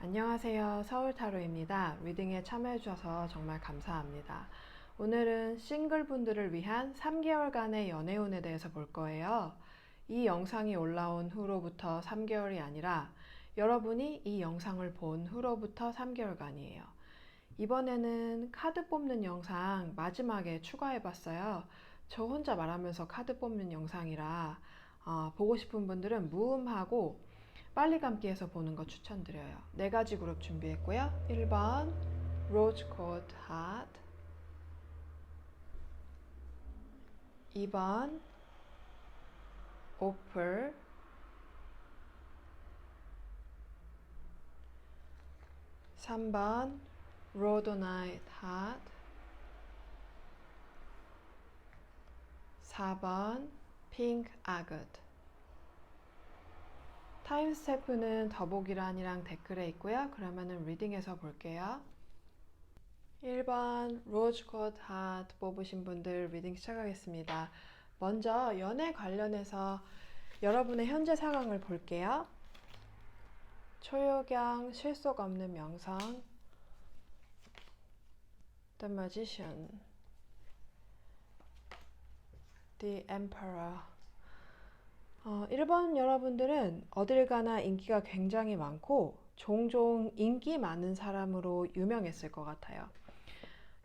안녕하세요. 서울타로입니다. 리딩에 참여해주셔서 정말 감사합니다. 오늘은 싱글분들을 위한 3개월간의 연애운에 대해서 볼 거예요. 이 영상이 올라온 후로부터 3개월이 아니라 여러분이 이 영상을 본 후로부터 3개월간이에요. 이번에는 카드 뽑는 영상 마지막에 추가해봤어요. 저 혼자 말하면서 카드 뽑는 영상이라 보고 싶은 분들은 무음하고 빨리 감기해서 보는 거 추천드려요. 4가지 그룹 준비했고요. 1번 Rose Gold Heart, 2번 Opal, 3번 Rhodonite Heart, 4번 Pink Agate. 타임스태프는 더보기란이랑 댓글에 있고요. 그러면은 리딩해서 볼게요. 1번 로즈 콜드 하트 뽑으신 분들 리딩 시작하겠습니다. 먼저 연애 관련해서 여러분의 현재 상황을 볼게요. 초요경, 실속 없는 명성, The Magician, The Emperor. 1번 여러분들은 어딜 가나 인기가 굉장히 많고 종종 인기 많은 사람으로 유명했을 것 같아요.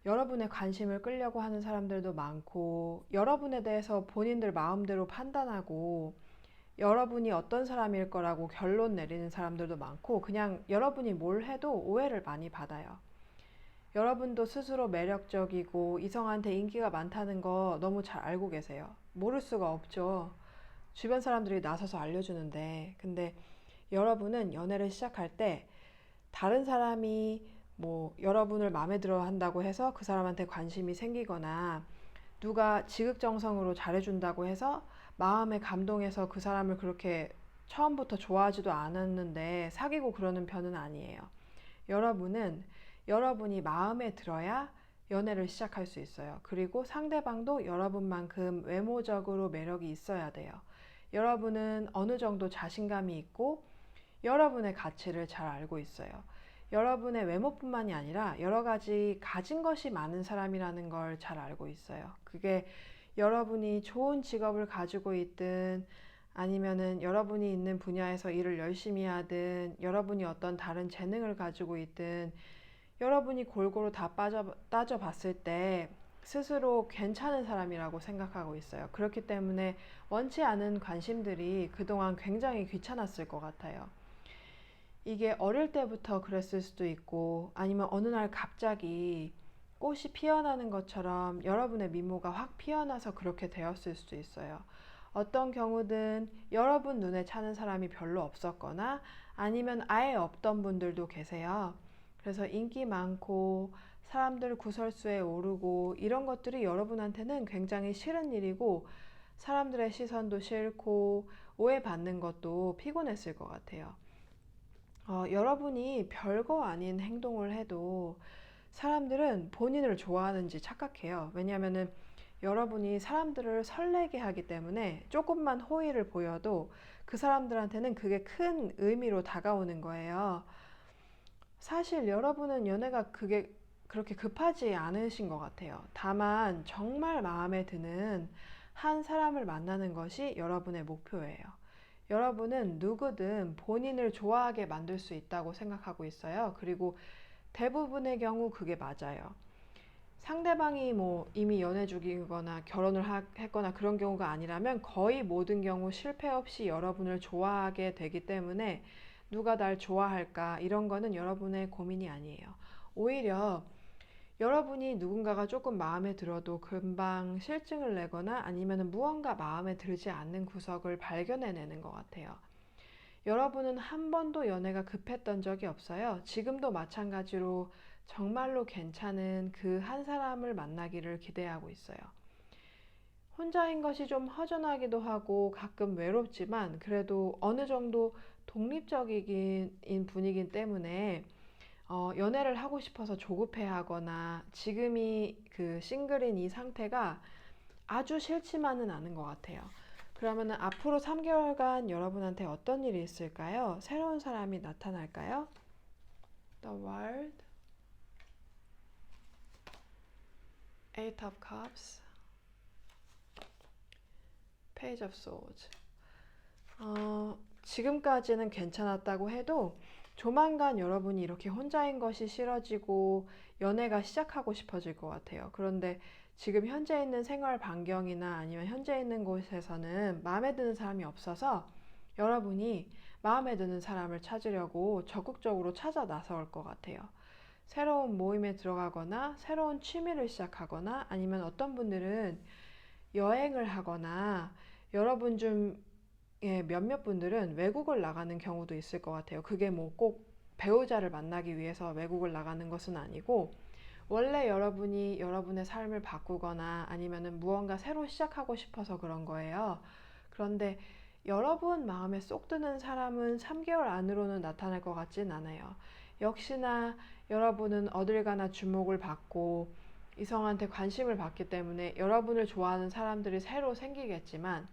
여러분의 관심을 끌려고 하는 사람들도 많고 여러분에 대해서 본인들 마음대로 판단하고 여러분이 어떤 사람일 거라고 결론 내리는 사람들도 많고 그냥 여러분이 뭘 해도 오해를 많이 받아요. 여러분도 스스로 매력적이고 이성한테 인기가 많다는 거 너무 잘 알고 계세요. 모를 수가 없죠. 주변 사람들이 나서서 알려주는데 근데 여러분은 연애를 시작할 때 다른 사람이 뭐 여러분을 마음에 들어 한다고 해서 그 사람한테 관심이 생기거나 누가 지극정성으로 잘해준다고 해서 마음에 감동해서 그 사람을 그렇게 처음부터 좋아하지도 않았는데 사귀고 그러는 편은 아니에요. 여러분은 여러분이 마음에 들어야 연애를 시작할 수 있어요. 그리고 상대방도 여러분만큼 외모적으로 매력이 있어야 돼요. 여러분은 어느 정도 자신감이 있고 여러분의 가치를 잘 알고 있어요. 여러분의 외모뿐만이 아니라 여러 가지 가진 것이 많은 사람이라는 걸 잘 알고 있어요. 그게 여러분이 좋은 직업을 가지고 있든 아니면은 여러분이 있는 분야에서 일을 열심히 하든 여러분이 어떤 다른 재능을 가지고 있든 여러분이 골고루 다 따져봤을 때 스스로 괜찮은 사람이라고 생각하고 있어요. 그렇기 때문에 원치 않은 관심들이 그동안 굉장히 귀찮았을 것 같아요. 이게 어릴 때부터 그랬을 수도 있고 아니면 어느 날 갑자기 꽃이 피어나는 것처럼 여러분의 미모가 확 피어나서 그렇게 되었을 수도 있어요. 어떤 경우든 여러분 눈에 차는 사람이 별로 없었거나 아니면 아예 없던 분들도 계세요. 그래서 인기 많고 사람들 구설수에 오르고 이런 것들이 여러분한테는 굉장히 싫은 일이고 사람들의 시선도 싫고 오해받는 것도 피곤했을 것 같아요. 여러분이 별거 아닌 행동을 해도 사람들은 본인을 좋아하는지 착각해요. 왜냐하면은 여러분이 사람들을 설레게 하기 때문에 조금만 호의를 보여도 그 사람들한테는 그게 큰 의미로 다가오는 거예요. 사실 여러분은 연애가 그게 그렇게 급하지 않으신 것 같아요. 다만 정말 마음에 드는 한 사람을 만나는 것이 여러분의 목표예요. 여러분은 누구든 본인을 좋아하게 만들 수 있다고 생각하고 있어요. 그리고 대부분의 경우 그게 맞아요. 상대방이 뭐 이미 연애 중이거나 결혼을 했거나 그런 경우가 아니라면 거의 모든 경우 실패 없이 여러분을 좋아하게 되기 때문에 누가 날 좋아할까 이런 거는 여러분의 고민이 아니에요. 오히려 여러분이 누군가가 조금 마음에 들어도 금방 실증을 내거나 아니면 무언가 마음에 들지 않는 구석을 발견해내는 것 같아요. 여러분은 한 번도 연애가 급했던 적이 없어요. 지금도 마찬가지로 정말로 괜찮은 그 한 사람을 만나기를 기대하고 있어요. 혼자인 것이 좀 허전하기도 하고 가끔 외롭지만 그래도 어느 정도 독립적인 분이기 때문에 연애를 하고 싶어서 조급해 하거나 지금이 그 싱글인 이 상태가 아주 싫지만은 않은 것 같아요. 그러면 앞으로 3개월간 여러분한테 어떤 일이 있을까요? 새로운 사람이 나타날까요? The World, Eight of Cups, Page of Swords. 지금까지는 괜찮았다고 해도 조만간 여러분이 이렇게 혼자인 것이 싫어지고 연애가 시작하고 싶어질 것 같아요. 그런데 지금 현재 있는 생활 반경이나 아니면 현재 있는 곳에서는 마음에 드는 사람이 없어서 여러분이 마음에 드는 사람을 찾으려고 적극적으로 찾아 나설 것 같아요. 새로운 모임에 들어가거나 새로운 취미를 시작하거나 아니면 어떤 분들은 여행을 하거나 여러분 중 몇몇 분들은 외국을 나가는 경우도 있을 것 같아요. 그게 뭐 꼭 배우자를 만나기 위해서 외국을 나가는 것은 아니고 원래 여러분이 여러분의 삶을 바꾸거나 아니면은 무언가 새로 시작하고 싶어서 그런 거예요. 그런데 여러분 마음에 쏙 드는 사람은 3개월 안으로는 나타날 것 같진 않아요. 역시나 여러분은 어딜 가나 주목을 받고 이성한테 관심을 받기 때문에 여러분을 좋아하는 사람들이 새로 생기겠지만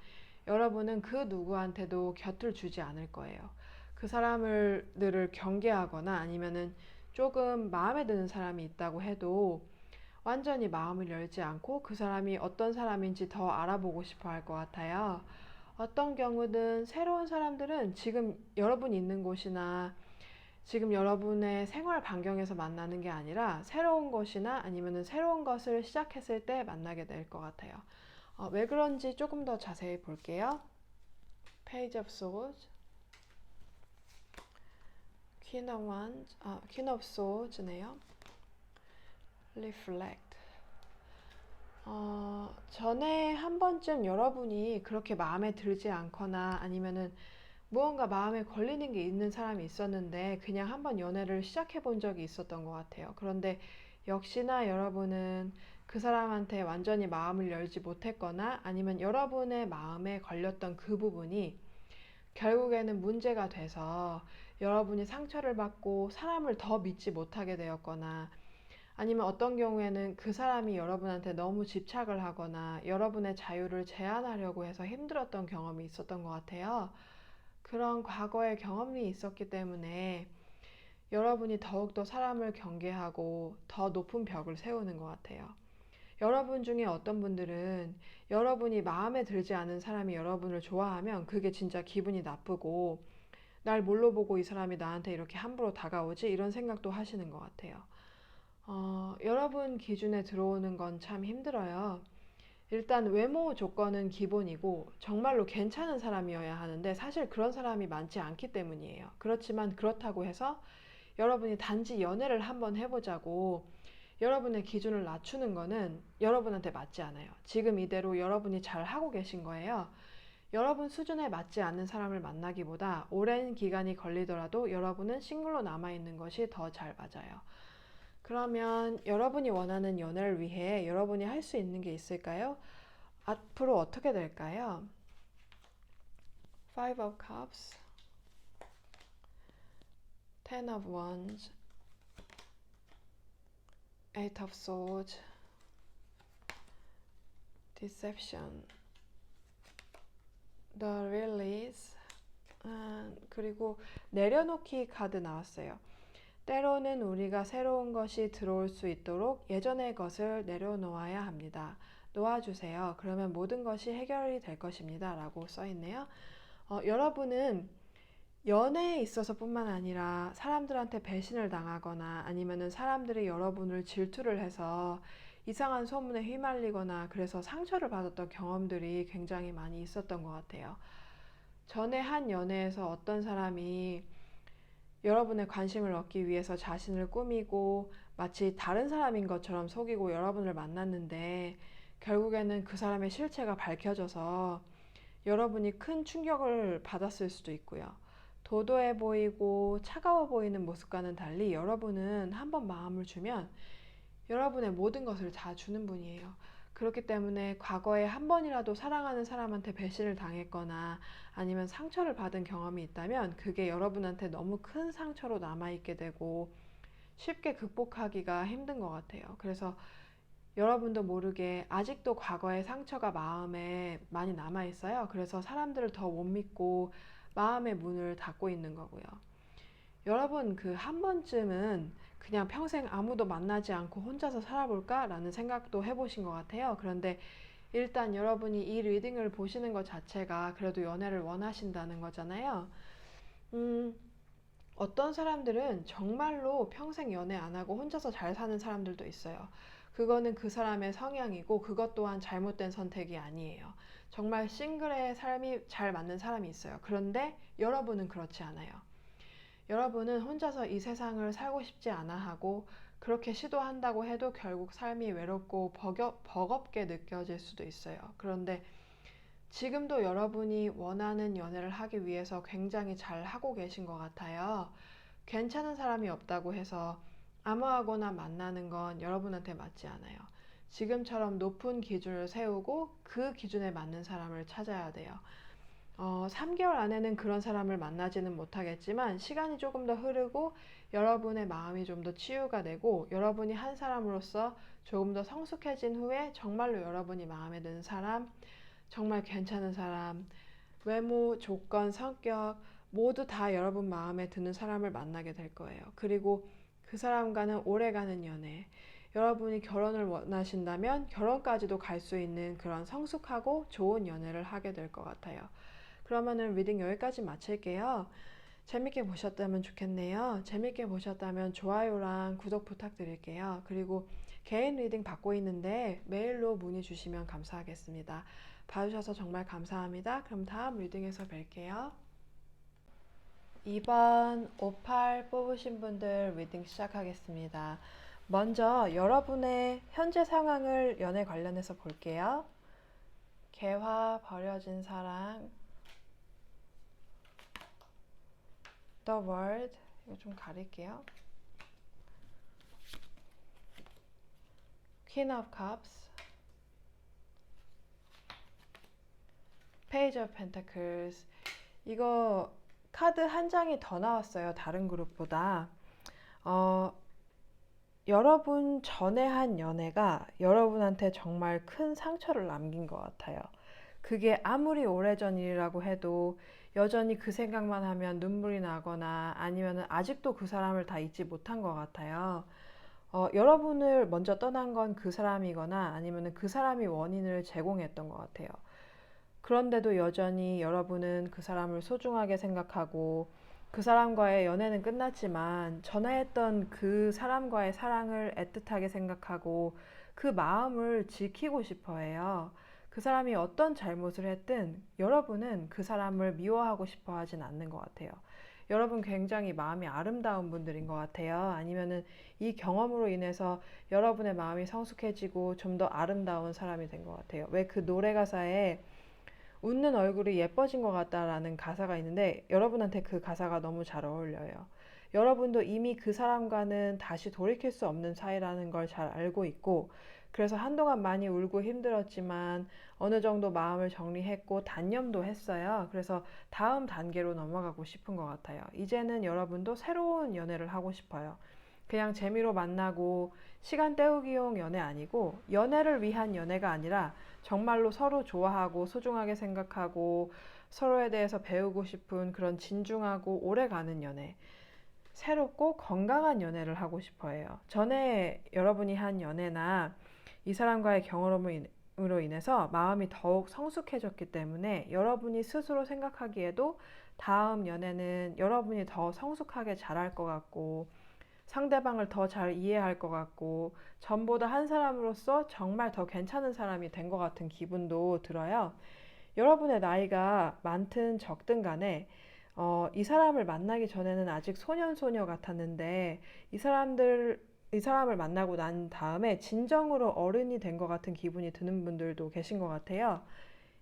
여러분은 그 누구한테도 곁을 주지 않을 거예요. 그 사람들을 경계하거나 아니면은 조금 마음에 드는 사람이 있다고 해도 완전히 마음을 열지 않고 그 사람이 어떤 사람인지 더 알아보고 싶어 할 것 같아요. 어떤 경우든 새로운 사람들은 지금 여러분이 있는 곳이나 지금 여러분의 생활 반경에서 만나는 게 아니라 새로운 곳이나 아니면 새로운 것을 시작했을 때 만나게 될 것 같아요. 왜 그런지 조금 더 자세히 볼게요. Page of Swords, Queen of Swords네요. Reflect. 전에 한 번쯤 여러분이 그렇게 마음에 들지 않거나 아니면은 무언가 마음에 걸리는 게 있는 사람이 있었는데 그냥 한번 연애를 시작해 본 적이 있었던 것 같아요. 그런데 역시나 여러분은 그 사람한테 완전히 마음을 열지 못했거나 아니면 여러분의 마음에 걸렸던 그 부분이 결국에는 문제가 돼서 여러분이 상처를 받고 사람을 더 믿지 못하게 되었거나 아니면 어떤 경우에는 그 사람이 여러분한테 너무 집착을 하거나 여러분의 자유를 제한하려고 해서 힘들었던 경험이 있었던 것 같아요. 그런 과거의 경험이 있었기 때문에 여러분이 더욱더 사람을 경계하고 더 높은 벽을 세우는 것 같아요. 여러분 중에 어떤 분들은 여러분이 마음에 들지 않은 사람이 여러분을 좋아하면 그게 진짜 기분이 나쁘고 날 뭘로 보고 이 사람이 나한테 이렇게 함부로 다가오지? 이런 생각도 하시는 것 같아요. 여러분 기준에 들어오는 건 참 힘들어요. 일단 외모 조건은 기본이고 정말로 괜찮은 사람이어야 하는데 사실 그런 사람이 많지 않기 때문이에요. 그렇지만 그렇다고 해서 여러분이 단지 연애를 한번 해보자고 여러분의 기준을 낮추는 거는 여러분한테 맞지 않아요. 지금 이대로 여러분이 잘 하고 계신 거예요. 여러분 수준에 맞지 않는 사람을 만나기보다 오랜 기간이 걸리더라도 여러분은 싱글로 남아있는 것이 더 잘 맞아요. 그러면 여러분이 원하는 연애를 위해 여러분이 할 수 있는 게 있을까요? 앞으로 어떻게 될까요? Five of Cups, Ten of Wands, Eight of Swords, Deception, The Release, 그리고 내려놓기 카드 나왔어요. 때로는 우리가 새로운 것이 들어올 수 있도록 예전의 것을 내려놓아야 합니다. 놓아주세요. 그러면 모든 것이 해결이 될 것입니다. 라고 써있네요. 여러분은 연애에 있어서 뿐만 아니라 사람들한테 배신을 당하거나 아니면은 사람들이 여러분을 질투를 해서 이상한 소문에 휘말리거나 그래서 상처를 받았던 경험들이 굉장히 많이 있었던 것 같아요. 전에 한 연애에서 어떤 사람이 여러분의 관심을 얻기 위해서 자신을 꾸미고 마치 다른 사람인 것처럼 속이고 여러분을 만났는데 결국에는 그 사람의 실체가 밝혀져서 여러분이 큰 충격을 받았을 수도 있고요. 도도해 보이고 차가워 보이는 모습과는 달리 여러분은 한번 마음을 주면 여러분의 모든 것을 다 주는 분이에요. 그렇기 때문에 과거에 한 번이라도 사랑하는 사람한테 배신을 당했거나 아니면 상처를 받은 경험이 있다면 그게 여러분한테 너무 큰 상처로 남아있게 되고 쉽게 극복하기가 힘든 것 같아요. 그래서 여러분도 모르게 아직도 과거의 상처가 마음에 많이 남아있어요. 그래서 사람들을 더 못 믿고 마음의 문을 닫고 있는 거고요. 여러분 그 한 번쯤은 그냥 평생 아무도 만나지 않고 혼자서 살아볼까? 라는 생각도 해보신 것 같아요. 그런데 일단 여러분이 이 리딩을 보시는 것 자체가 그래도 연애를 원하신다는 거잖아요. 음, 어떤 사람들은 정말로 평생 연애 안 하고 혼자서 잘 사는 사람들도 있어요. 그거는 그 사람의 성향이고 그것 또한 잘못된 선택이 아니에요. 정말 싱글의 삶이 잘 맞는 사람이 있어요. 그런데 여러분은 그렇지 않아요. 여러분은 혼자서 이 세상을 살고 싶지 않아 하고 그렇게 시도한다고 해도 결국 삶이 외롭고 버겁게 느껴질 수도 있어요. 그런데 지금도 여러분이 원하는 연애를 하기 위해서 굉장히 잘 하고 계신 것 같아요. 괜찮은 사람이 없다고 해서 아무하고나 만나는 건 여러분한테 맞지 않아요. 지금처럼 높은 기준을 세우고 그 기준에 맞는 사람을 찾아야 돼요. 3개월 안에는 그런 사람을 만나지는 못하겠지만 시간이 조금 더 흐르고 여러분의 마음이 좀 더 치유가 되고 여러분이 한 사람으로서 조금 더 성숙해진 후에 정말로 여러분이 마음에 드는 사람, 정말 괜찮은 사람, 외모, 조건, 성격 모두 다 여러분 마음에 드는 사람을 만나게 될 거예요. 그리고 그 사람과는 오래가는 연애, 여러분이 결혼을 원하신다면 결혼까지도 갈 수 있는 그런 성숙하고 좋은 연애를 하게 될 것 같아요. 그러면은 리딩 여기까지 마칠게요. 재밌게 보셨다면 좋겠네요. 재밌게 보셨다면 좋아요랑 구독 부탁드릴게요. 그리고 개인 리딩 받고 있는데 메일로 문의 주시면 감사하겠습니다. 봐주셔서 정말 감사합니다. 그럼 다음 리딩에서 뵐게요. 2번 58 뽑으신 분들 리딩 시작하겠습니다. 먼저 여러분의 현재 상황을 연애 관련해서 볼게요. 개화, 버려진 사랑, The World, 이거 좀 가릴게요. Queen of Cups, Page of Pentacles. 이거 카드 한 장이 더 나왔어요. 다른 그룹보다. 여러분 전에 한 연애가 여러분한테 정말 큰 상처를 남긴 것 같아요. 그게 아무리 오래전 일이라고 해도 여전히 그 생각만 하면 눈물이 나거나 아니면 아직도 그 사람을 다 잊지 못한 것 같아요. 여러분을 먼저 떠난 건 그 사람이거나 아니면 그 사람이 원인을 제공했던 것 같아요. 그런데도 여전히 여러분은 그 사람을 소중하게 생각하고 그 사람과의 연애는 끝났지만 전화했던 그 사람과의 사랑을 애틋하게 생각하고 그 마음을 지키고 싶어 해요. 그 사람이 어떤 잘못을 했든 여러분은 그 사람을 미워하고 싶어 하진 않는 것 같아요. 여러분 굉장히 마음이 아름다운 분들인 것 같아요. 아니면은 이 경험으로 인해서 여러분의 마음이 성숙해지고 좀 더 아름다운 사람이 된 것 같아요. 왜 그 노래 가사에 웃는 얼굴이 예뻐진 것 같다라는 가사가 있는데 여러분한테 그 가사가 너무 잘 어울려요. 여러분도 이미 그 사람과는 다시 돌이킬 수 없는 사이라는 걸 잘 알고 있고 그래서 한동안 많이 울고 힘들었지만 어느 정도 마음을 정리했고 단념도 했어요. 그래서 다음 단계로 넘어가고 싶은 것 같아요. 이제는 여러분도 새로운 연애를 하고 싶어요. 그냥 재미로 만나고 시간 때우기용 연애 아니고 연애를 위한 연애가 아니라 정말로 서로 좋아하고 소중하게 생각하고 서로에 대해서 배우고 싶은 그런 진중하고 오래가는 연애. 새롭고 건강한 연애를 하고 싶어 해요. 전에 여러분이 한 연애나 이 사람과의 경험으로 인해서 마음이 더욱 성숙해졌기 때문에 여러분이 스스로 생각하기에도 다음 연애는 여러분이 더 성숙하게 잘할 것 같고 상대방을 더 잘 이해할 것 같고 전보다 한 사람으로서 정말 더 괜찮은 사람이 된 것 같은 기분도 들어요. 여러분의 나이가 많든 적든 간에 이 사람을 만나기 전에는 아직 소년소녀 같았는데 이 사람을 만나고 난 다음에 진정으로 어른이 된 것 같은 기분이 드는 분들도 계신 것 같아요.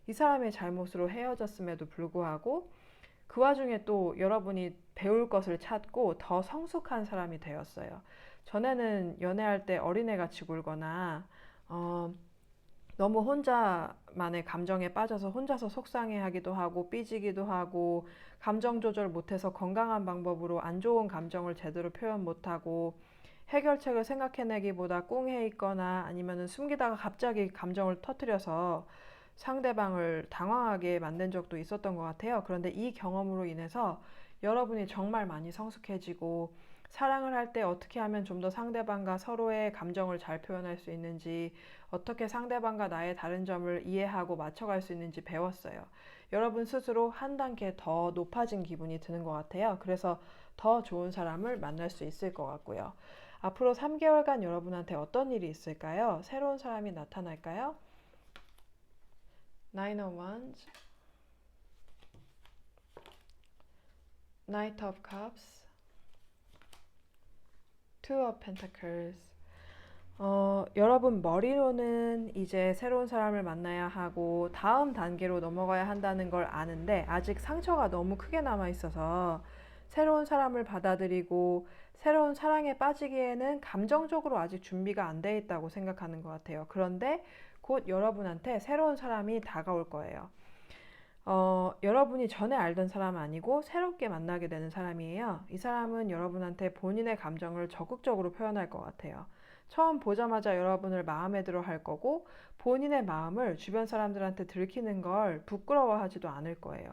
이 사람의 잘못으로 헤어졌음에도 불구하고 그 와중에 또 여러분이 배울 것을 찾고 더 성숙한 사람이 되었어요. 전에는 연애할 때 어린애같이 굴거나 너무 혼자만의 감정에 빠져서 혼자서 속상해하기도 하고 삐지기도 하고 감정 조절 못해서 건강한 방법으로 안 좋은 감정을 제대로 표현 못하고 해결책을 생각해내기보다 꿍해 있거나 아니면 숨기다가 갑자기 감정을 터뜨려서 상대방을 당황하게 만든 적도 있었던 것 같아요. 그런데 이 경험으로 인해서 여러분이 정말 많이 성숙해지고 사랑을 할 때 어떻게 하면 좀 더 상대방과 서로의 감정을 잘 표현할 수 있는지, 어떻게 상대방과 나의 다른 점을 이해하고 맞춰갈 수 있는지 배웠어요. 여러분 스스로 한 단계 더 높아진 기분이 드는 것 같아요. 그래서 더 좋은 사람을 만날 수 있을 것 같고요. 앞으로 3개월간 여러분한테 어떤 일이 있을까요? 새로운 사람이 나타날까요? Nine of Wands, Knight of Cups, Two of Pentacles. 여러분 머리로는 이제 새로운 사람을 만나야 하고 다음 단계로 넘어가야 한다는 걸 아는데 아직 상처가 너무 크게 남아 있어서 새로운 사람을 받아들이고 새로운 사랑에 빠지기에는 감정적으로 아직 준비가 안 돼 있다고 생각하는 것 같아요. 그런데 곧 여러분한테 새로운 사람이 다가올 거예요. 여러분이 전에 알던 사람 아니고 새롭게 만나게 되는 사람이에요. 이 사람은 여러분한테 본인의 감정을 적극적으로 표현할 것 같아요. 처음 보자마자 여러분을 마음에 들어 할 거고 본인의 마음을 주변 사람들한테 들키는 걸 부끄러워하지도 않을 거예요.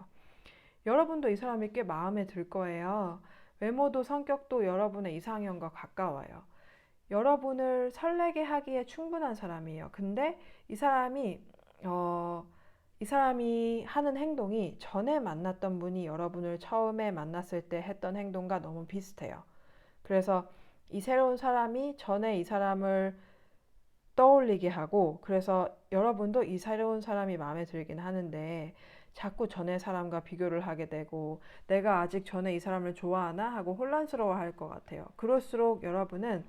여러분도 이 사람이 꽤 마음에 들 거예요. 외모도 성격도 여러분의 이상형과 가까워요. 여러분을 설레게 하기에 충분한 사람이에요. 근데 이 사람이 어, 이 사람이 하는 행동이 전에 만났던 분이 여러분을 처음에 만났을 때 했던 행동과 너무 비슷해요. 그래서 이 새로운 사람이 전에 이 사람을 떠올리게 하고, 그래서 여러분도 이 새로운 사람이 마음에 들긴 하는데 자꾸 전에 사람과 비교를 하게 되고 내가 아직 전에 이 사람을 좋아하나 하고 혼란스러워 할 것 같아요. 그럴수록 여러분은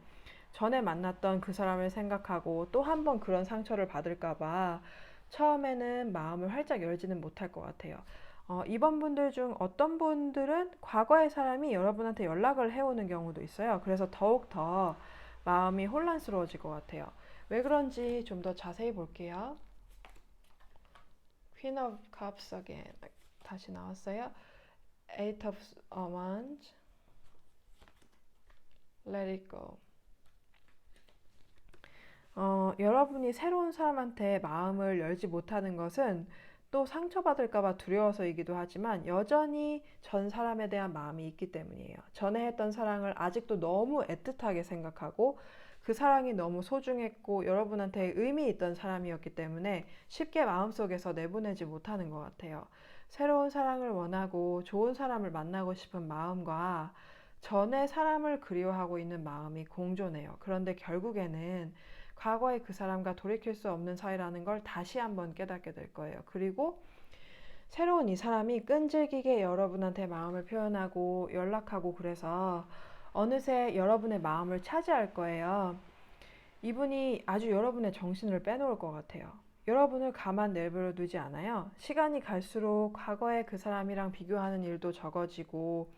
전에 만났던 그 사람을 생각하고 또 한 번 그런 상처를 받을까봐 처음에는 마음을 활짝 열지는 못할 것 같아요. 이번 분들 중 어떤 분들은 과거의 사람이 여러분한테 연락을 해오는 경우도 있어요. 그래서 더욱더 마음이 혼란스러워질 것 같아요. 왜 그런지 좀 더 자세히 볼게요. Queen of Cups again. 다시 나왔어요. Eight of Wands. Let it go. 여러분이 새로운 사람한테 마음을 열지 못하는 것은 또 상처받을까봐 두려워서이기도 하지만 여전히 전 사람에 대한 마음이 있기 때문이에요. 전에 했던 사랑을 아직도 너무 애틋하게 생각하고 그 사랑이 너무 소중했고 여러분한테 의미 있던 사람이었기 때문에 쉽게 마음속에서 내보내지 못하는 것 같아요. 새로운 사랑을 원하고 좋은 사람을 만나고 싶은 마음과 전에 사람을 그리워하고 있는 마음이 공존해요. 그런데 결국에는 과거의 그 사람과 돌이킬 수 없는 사이라는 걸 다시 한번 깨닫게 될 거예요. 그리고 새로운 이 사람이 끈질기게 여러분한테 마음을 표현하고 연락하고 그래서 어느새 여러분의 마음을 차지할 거예요. 이분이 아주 여러분의 정신을 빼놓을 것 같아요. 여러분을 가만 내버려 두지 않아요. 시간이 갈수록 과거의 그 사람이랑 비교하는 일도 적어지고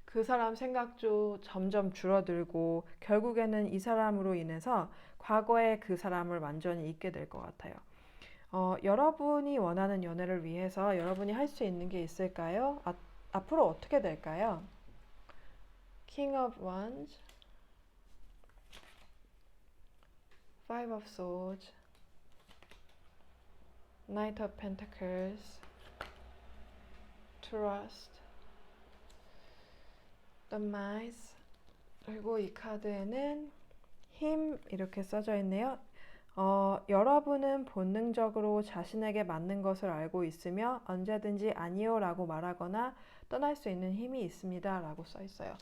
그 사람 생각도 점점 줄어들고 결국에는 이 사람으로 인해서 과거의 그 사람을 완전히 잊게 될 것 같아요. 여러분이 원하는 연애를 위해서 여러분이 할 수 있는 게 있을까요? 앞으로 어떻게 될까요? King of Wands, Five of Swords, Knight of Pentacles, Trust, The Mice. 그리고 이 카드에는 힘 이렇게 써져 있네요. 여러분은 본능적으로 자신에게 맞는 것을 알고 있으며 언제든지 아니요 라고 말하거나 떠날 수 있는 힘이 있습니다 라고 써 있어요.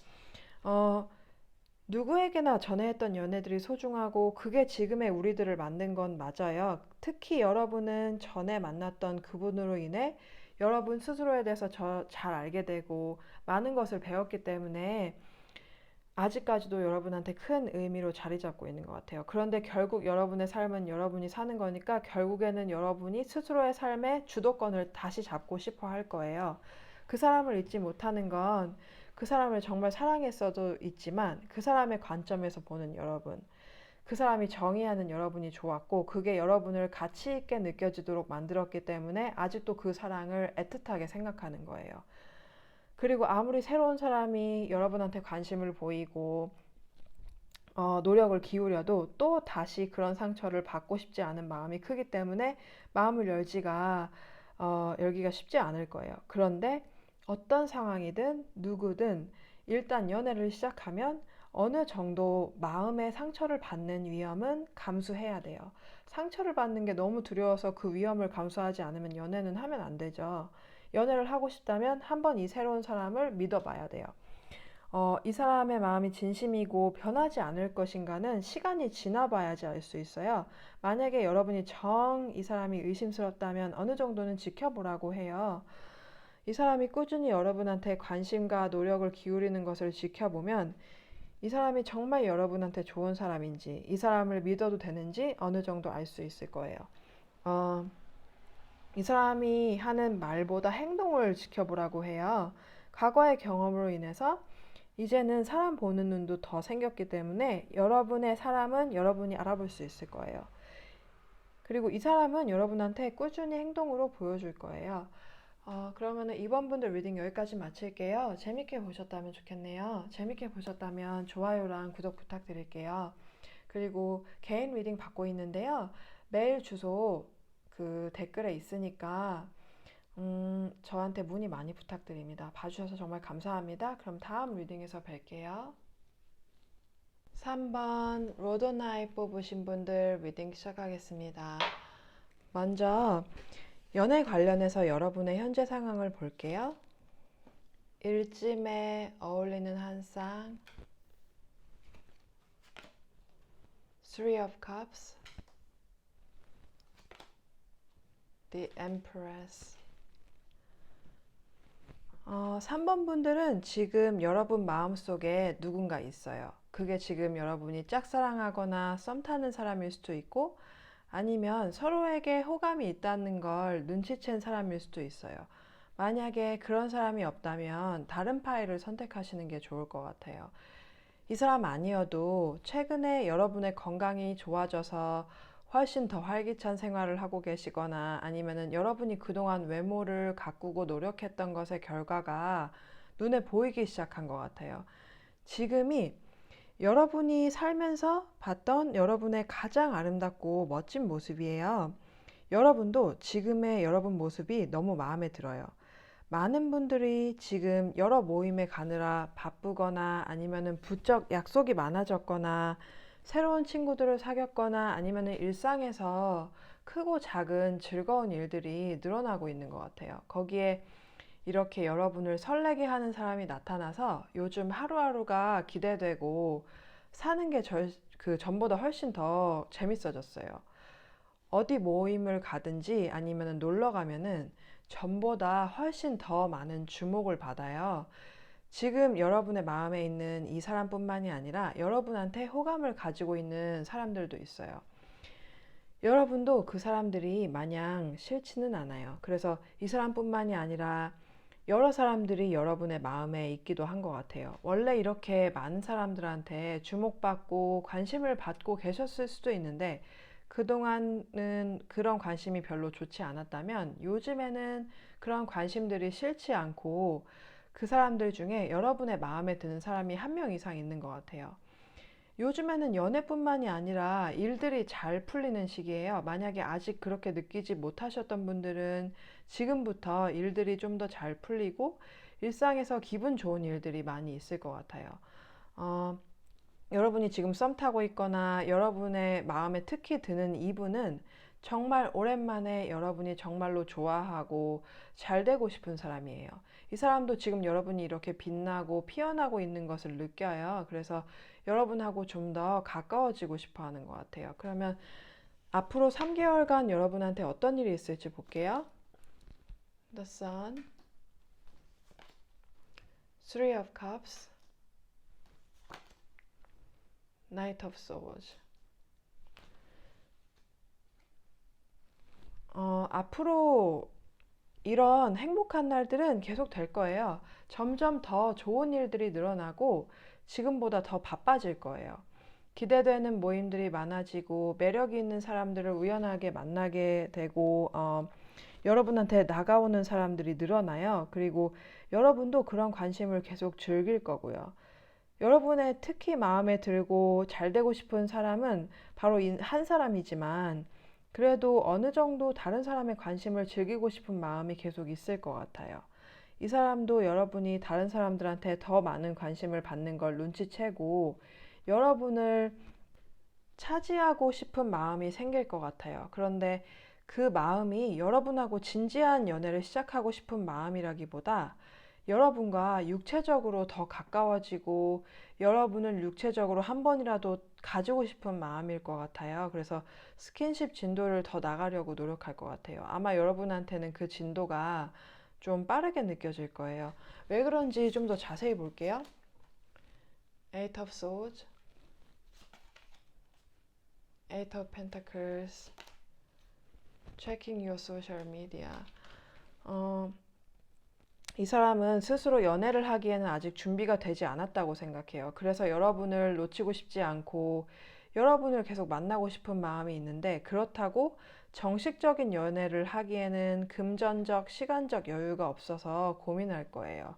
누구에게나 전에 했던 연애들이 소중하고 그게 지금의 우리들을 만든 건 맞아요. 특히 여러분은 전에 만났던 그분으로 인해 여러분 스스로에 대해서 잘 알게 되고 많은 것을 배웠기 때문에 아직까지도 여러분한테 큰 의미로 자리 잡고 있는 것 같아요. 그런데 결국 여러분의 삶은 여러분이 사는 거니까 결국에는 여러분이 스스로의 삶의 주도권을 다시 잡고 싶어 할 거예요. 그 사람을 잊지 못하는 건 그 사람을 정말 사랑했어도 있지만 그 사람의 관점에서 보는 여러분, 그 사람이 정의하는 여러분이 좋았고 그게 여러분을 가치 있게 느껴지도록 만들었기 때문에 아직도 그 사랑을 애틋하게 생각하는 거예요. 그리고 아무리 새로운 사람이 여러분한테 관심을 보이고 노력을 기울여도 또 다시 그런 상처를 받고 싶지 않은 마음이 크기 때문에 마음을 열기가 쉽지 않을 거예요. 그런데 어떤 상황이든 누구든 일단 연애를 시작하면 어느 정도 마음의 상처를 받는 위험은 감수해야 돼요. 상처를 받는 게 너무 두려워서 그 위험을 감수하지 않으면 연애는 하면 안 되죠. 연애를 하고 싶다면 한번 이 새로운 사람을 믿어봐야 돼요. 이 사람의 마음이 진심이고 변하지 않을 것인가는 시간이 지나봐야지 알 수 있어요. 만약에 여러분이 이 사람이 의심스럽다면 어느 정도는 지켜보라고 해요. 이 사람이 꾸준히 여러분한테 관심과 노력을 기울이는 것을 지켜보면 이 사람이 정말 여러분한테 좋은 사람인지, 이 사람을 믿어도 되는지 어느 정도 알 수 있을 거예요. 어, 이 사람이 하는 말보다 행동을 지켜보라고 해요. 과거의 경험으로 인해서 이제는 사람 보는 눈도 더 생겼기 때문에 여러분의 사람은 여러분이 알아볼 수 있을 거예요. 그리고 이 사람은 여러분한테 꾸준히 행동으로 보여줄 거예요. 그러면은 이번 분들 리딩 여기까지 마칠게요. 재밌게 보셨다면 좋겠네요. 재밌게 보셨다면 좋아요랑 구독 부탁드릴게요. 그리고 개인 리딩 받고 있는데요. 메일 주소 그 댓글에 있으니까 저한테 문의 많이 부탁드립니다. 봐주셔서 정말 감사합니다. 그럼 다음 리딩에서 뵐게요. 3번 로도나이 뽑으신 분들 리딩 시작하겠습니다. 먼저 연애 관련해서 여러분의 현재 상황을 볼게요. 일찜에 어울리는 한 쌍, Three of Cups, The Empress. 3번 분들은 지금 여러분 마음속에 누군가 있어요. 그게 지금 여러분이 짝사랑하거나 썸 타는 사람일 수도 있고 아니면 서로에게 호감이 있다는 걸 눈치챈 사람일 수도 있어요. 만약에 그런 사람이 없다면 다른 파일을 선택하시는 게 좋을 것 같아요. 이 사람 아니어도 최근에 여러분의 건강이 좋아져서 훨씬 더 활기찬 생활을 하고 계시거나 아니면은 여러분이 그동안 외모를 가꾸고 노력했던 것의 결과가 눈에 보이기 시작한 것 같아요. 지금이 여러분이 살면서 봤던 여러분의 가장 아름답고 멋진 모습이에요. 여러분도 지금의 여러분 모습이 너무 마음에 들어요. 많은 분들이 지금 여러 모임에 가느라 바쁘거나 아니면은 부쩍 약속이 많아졌거나 새로운 친구들을 사귀었거나 아니면은 일상에서 크고 작은 즐거운 일들이 늘어나고 있는 것 같아요. 거기에 이렇게 여러분을 설레게 하는 사람이 나타나서 요즘 하루하루가 기대되고 사는 게 그 전보다 훨씬 더 재밌어졌어요. 어디 모임을 가든지 아니면 놀러 가면은 전보다 훨씬 더 많은 주목을 받아요. 지금 여러분의 마음에 있는 이 사람뿐만이 아니라 여러분한테 호감을 가지고 있는 사람들도 있어요. 여러분도 그 사람들이 마냥 싫지는 않아요. 그래서 이 사람뿐만이 아니라 여러 사람들이 여러분의 마음에 있기도 한 것 같아요. 원래 이렇게 많은 사람들한테 주목받고 관심을 받고 계셨을 수도 있는데 그동안은 그런 관심이 별로 좋지 않았다면 요즘에는 그런 관심들이 싫지 않고 그 사람들 중에 여러분의 마음에 드는 사람이 한 명 이상 있는 것 같아요. 요즘에는 연애뿐만이 아니라 일들이 잘 풀리는 시기예요. 만약에 아직 그렇게 느끼지 못하셨던 분들은 지금부터 일들이 좀 더 잘 풀리고 일상에서 기분 좋은 일들이 많이 있을 것 같아요. 어, 여러분이 지금 썸 타고 있거나 여러분의 마음에 특히 드는 이분은 정말 오랜만에 여러분이 정말로 좋아하고 잘 되고 싶은 사람이에요. 이 사람도 지금 여러분이 이렇게 빛나고 피어나고 있는 것을 느껴요. 그래서 여러분하고 좀 더 가까워지고 싶어 하는 것 같아요. 그러면 앞으로 3개월간 여러분한테 어떤 일이 있을지 볼게요. The Sun, Three of Cups, Knight of Swords. 앞으로 이런 행복한 날들은 계속 될 거예요. 점점 더 좋은 일들이 늘어나고 지금보다 더 바빠질 거예요. 기대되는 모임들이 많아지고 매력이 있는 사람들을 우연하게 만나게 되고 여러분한테 다가오는 사람들이 늘어나요. 그리고 여러분도 그런 관심을 계속 즐길 거고요. 여러분의 특히 마음에 들고 잘 되고 싶은 사람은 바로 한 사람이지만 그래도 어느 정도 다른 사람의 관심을 즐기고 싶은 마음이 계속 있을 것 같아요. 이 사람도 여러분이 다른 사람들한테 더 많은 관심을 받는 걸 눈치채고 여러분을 차지하고 싶은 마음이 생길 것 같아요. 그런데 그 마음이 여러분하고 진지한 연애를 시작하고 싶은 마음이라기보다 여러분과 육체적으로 더 가까워지고 여러분을 육체적으로 한 번이라도 가지고 싶은 마음일 것 같아요. 그래서 스킨십 진도를 더 나가려고 노력할 것 같아요. 아마 여러분한테는 그 진도가 좀 빠르게 느껴질 거예요. 왜 그런지 좀 더 자세히 볼게요. Eight of Swords, Eight of Pentacles, Checking your social media. 이 사람은 스스로 연애를 하기에는 아직 준비가 되지 않았다고 생각해요. 그래서 여러분을 놓치고 싶지 않고 여러분을 계속 만나고 싶은 마음이 있는데 그렇다고 정식적인 연애를 하기에는 금전적, 시간적 여유가 없어서 고민할 거예요.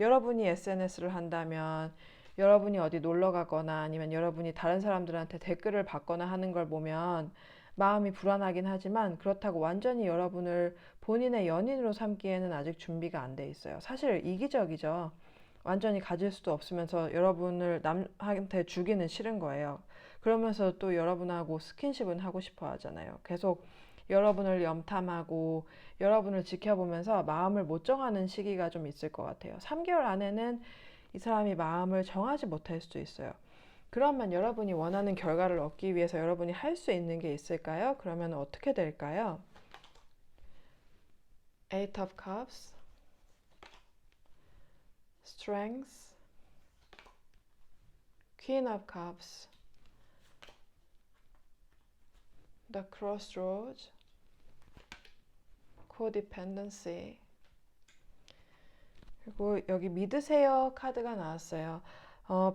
여러분이 SNS를 한다면 여러분이 어디 놀러 가거나 아니면 여러분이 다른 사람들한테 댓글을 받거나 하는 걸 보면 마음이 불안하긴 하지만 그렇다고 완전히 여러분을 본인의 연인으로 삼기에는 아직 준비가 안 돼 있어요. 사실 이기적이죠. 완전히 가질 수도 없으면서 여러분을 남한테 주기는 싫은 거예요. 그러면서 또 여러분하고 스킨십은 하고 싶어 하잖아요. 계속 여러분을 염탐하고 여러분을 지켜보면서 마음을 못 정하는 시기가 좀 있을 것 같아요. 3개월 안에는 이 사람이 마음을 정하지 못할 수도 있어요. 그러면 여러분이 원하는 결과를 얻기 위해서 여러분이 할 수 있는 게 있을까요? 그러면 어떻게 될까요? Eight of Cups, Strength, Queen of Cups, The Crossroads, Codependency. 그리고 여기 믿으세요 카드가 나왔어요.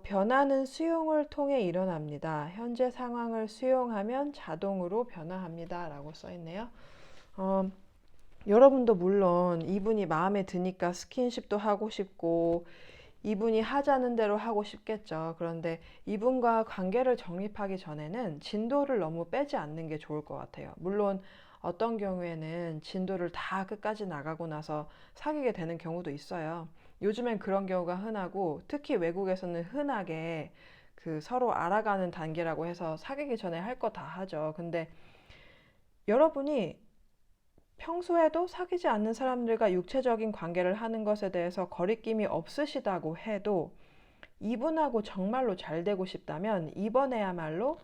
변화는 수용을 통해 일어납니다. 현재 상황을 수용하면 자동으로 변화합니다. 라고 써있네요. 여러분도 물론 이분이 마음에 드니까 스킨십도 하고 싶고 이분이 하자는 대로 하고 싶겠죠. 그런데 이분과 관계를 정립하기 전에는 진도를 너무 빼지 않는 게 좋을 것 같아요. 물론 어떤 경우에는 진도를 다 끝까지 나가고 나서 사귀게 되는 경우도 있어요. 요즘엔 그런 경우가 흔하고 특히 외국에서는 흔하게 그 서로 알아가는 단계라고 해서 사귀기 전에 할 거 다 하죠. 근데 여러분이 평소에도 사귀지 않는 사람들과 육체적인 관계를 하는 것에 대해서 거리낌이 없으시다고 해도 이분하고 정말로 잘 되고 싶다면 이번에야말로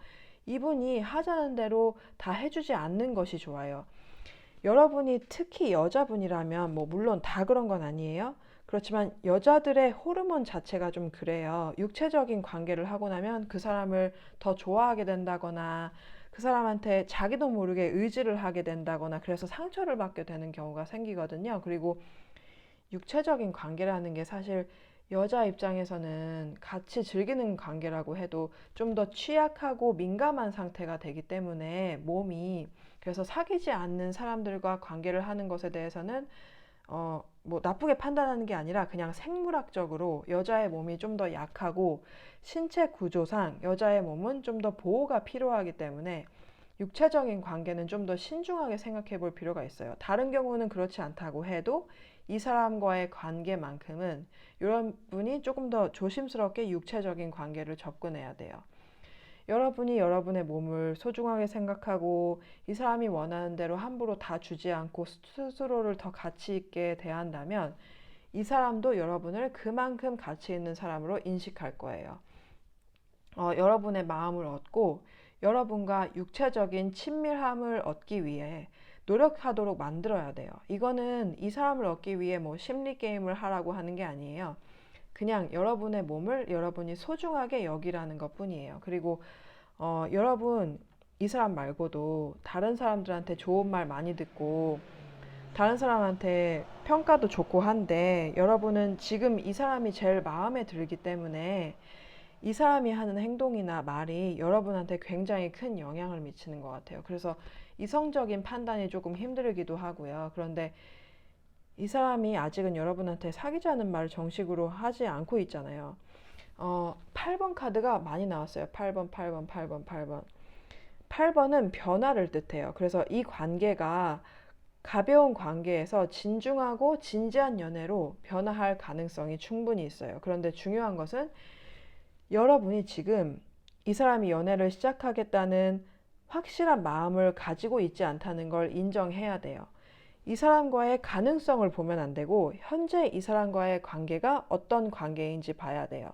이분이 하자는 대로 다 해주지 않는 것이 좋아요. 여러분이 특히 여자분이라면 뭐 물론 다 그런 건 아니에요. 그렇지만 여자들의 호르몬 자체가 좀 그래요. 육체적인 관계를 하고 나면 그 사람을 더 좋아하게 된다거나 그 사람한테 자기도 모르게 의지를 하게 된다거나 그래서 상처를 받게 되는 경우가 생기거든요. 그리고 육체적인 관계라는 게 사실 여자 입장에서는 같이 즐기는 관계라고 해도 좀 더 취약하고 민감한 상태가 되기 때문에 몸이 그래서 사귀지 않는 사람들과 관계를 하는 것에 대해서는 뭐 나쁘게 판단하는 게 아니라 그냥 생물학적으로 여자의 몸이 좀 더 약하고 신체 구조상 여자의 몸은 좀 더 보호가 필요하기 때문에 육체적인 관계는 좀 더 신중하게 생각해 볼 필요가 있어요. 다른 경우는 그렇지 않다고 해도 이 사람과의 관계만큼은 여러분이 조금 더 조심스럽게 육체적인 관계를 접근해야 돼요. 여러분이 여러분의 몸을 소중하게 생각하고 이 사람이 원하는 대로 함부로 다 주지 않고 스스로를 더 가치 있게 대한다면 이 사람도 여러분을 그만큼 가치 있는 사람으로 인식할 거예요. 여러분의 마음을 얻고 여러분과 육체적인 친밀함을 얻기 위해 노력하도록 만들어야 돼요. 이거는 이 사람을 얻기 위해 뭐 심리 게임을 하라고 하는 게 아니에요. 그냥 여러분의 몸을 여러분이 소중하게 여기라는 것 뿐이에요. 그리고 여러분 이 사람 말고도 다른 사람들한테 좋은 말 많이 듣고 다른 사람한테 평가도 좋고 한데 여러분은 지금 이 사람이 제일 마음에 들기 때문에 이 사람이 하는 행동이나 말이 여러분한테 굉장히 큰 영향을 미치는 것 같아요. 그래서 이성적인 판단이 조금 힘들기도 하고요. 그런데 이 사람이 아직은 여러분한테 사귀자는 말을 정식으로 하지 않고 있잖아요. 8번 카드가 많이 나왔어요. 8번, 8번, 8번, 8번. 8번은 변화를 뜻해요. 그래서 이 관계가 가벼운 관계에서 진중하고 진지한 연애로 변화할 가능성이 충분히 있어요. 그런데 중요한 것은 여러분이 지금 이 사람이 연애를 시작하겠다는 확실한 마음을 가지고 있지 않다는 걸 인정해야 돼요. 이 사람과의 가능성을 보면 안 되고 현재 이 사람과의 관계가 어떤 관계인지 봐야 돼요.